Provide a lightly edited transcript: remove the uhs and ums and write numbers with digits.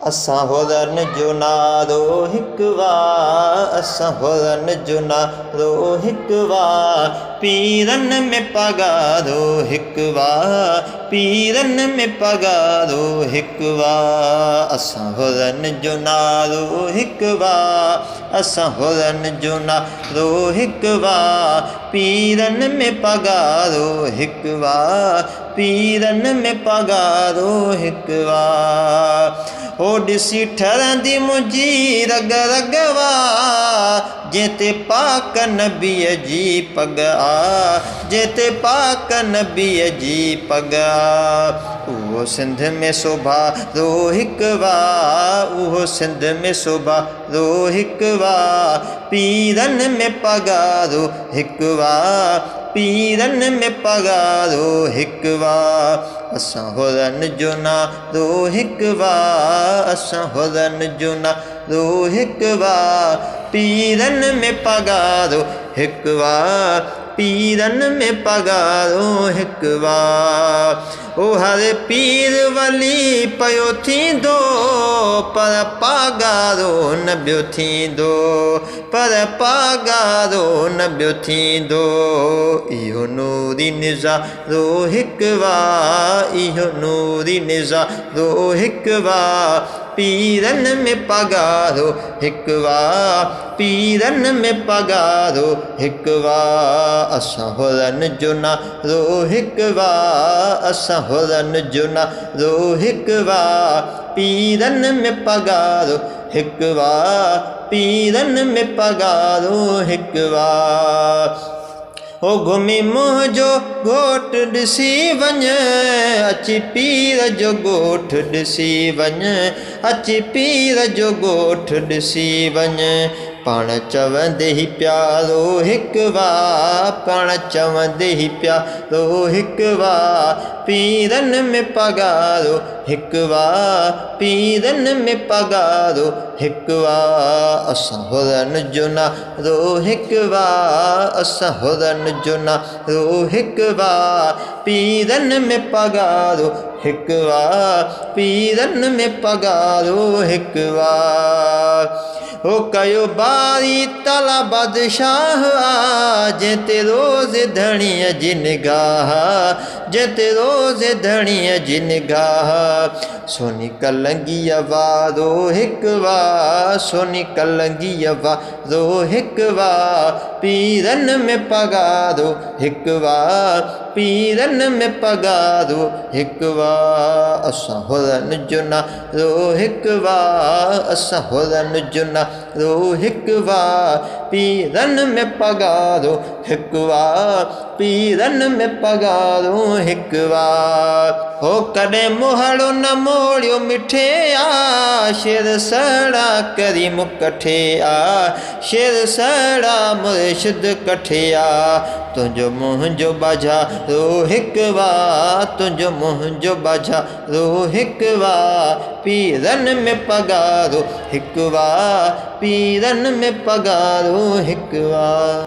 असां हुरन जो नारो हिकु वार, असां हुरन जो नारो हिकु वार, पीरनि में पगारो हिकु वार, पीरनि में पगारो हिकु वार। असां हुरन जो नारो हिकु वार, असां हुरन जो नारो हिकु वार, पीरनि में पगारो हिकु वार, पीरनि में पगारो हिकु वार। हो ॾिसी ठरंदी मुंहिंजी रग रग वार, जंहिंते पाक नबीअ जी पग आ, जंहिंते पाक नबीअ जी पग आ। उहो सिंध में सोभारो हिकु वार, उहो सिंध में सोभारो हिकु वार, पीरनि में पगारो हिकु वार, पीरनि में पगारो हिकु वार। असां हुरन जो नारो हिकु वार, असां हुरन जो नारो हिकु वार, पीरनि में पगारो हिकु वार, पीरनि में पगारो हिकु वार। ओ हर पीर वली पयो थींदो, पर पगारो न ॿियो थींदो, पर पगारो न ॿियो थींदो। इहो नूरी निज़ारो हिकु वार, इहो नूरी निज़ारो हिकु वार, पीरनि में पगारो हिकु वार, पीरनि में पगारो हिकु वार। असां हुरन जो नारो हिकु वार, असां हुरन जो नारो हिकु वार, पीरनि में पगारो हिकु वार, पीरनि में पगारो हिकु वार। हो घुमी मुंहिंजो ॻोठ ॾिसी वञ, अची पीर जो ॻोठ ॾिसी वञ, अची पीर जो ॻोठ ॾिसी वञ। पाण चवंदे ई प्यारो हिकु वार, पाण चवंदे ई प्यारो हिकु वार, पीरनि में पगारो हिकु वार, पीरनि में पगारो हिकु वार। असां हुरन जो नारो हिकु वार, असां हुरन जो नारो हिकु वार, पीरनि में पगारो हिकु वार, पीरनि में पगारो हिकु वार। हो कयो बारी तला बादशाह आ, जंहिंते रोज़ धणीअ जी निगाह, जंहिंते रोज़ धणीअ जी निगाह। सोनी कलंगीअ वारो हिकु वार, सोनी कलंगीअ वारो हिकु वार, पीरनि में पगारो हिकु वार, पीरनि में पगारो हिकु वार। असां हुरन जो नारो हिकु वार, असां हुरन जो नारो हिकु वार, पीरनि में पगारो हिकु वार, पीरनि में पगारो हिकु वार। हो कॾहिं मुहड़ो न मोड़ियो मिठे आ, शेर सड़ा करी मुकठे आ, शेर सड़ा मुर्शिद कठे आ। तुंहिंजो मुंहिंजो बाज़ारो हिकु वार, तुंहिंजो मुंहिंजो बाज़ारो हिकु वार, पीरनि में पगारो हिकु वार, पीरनि में पगारो हिकु वार।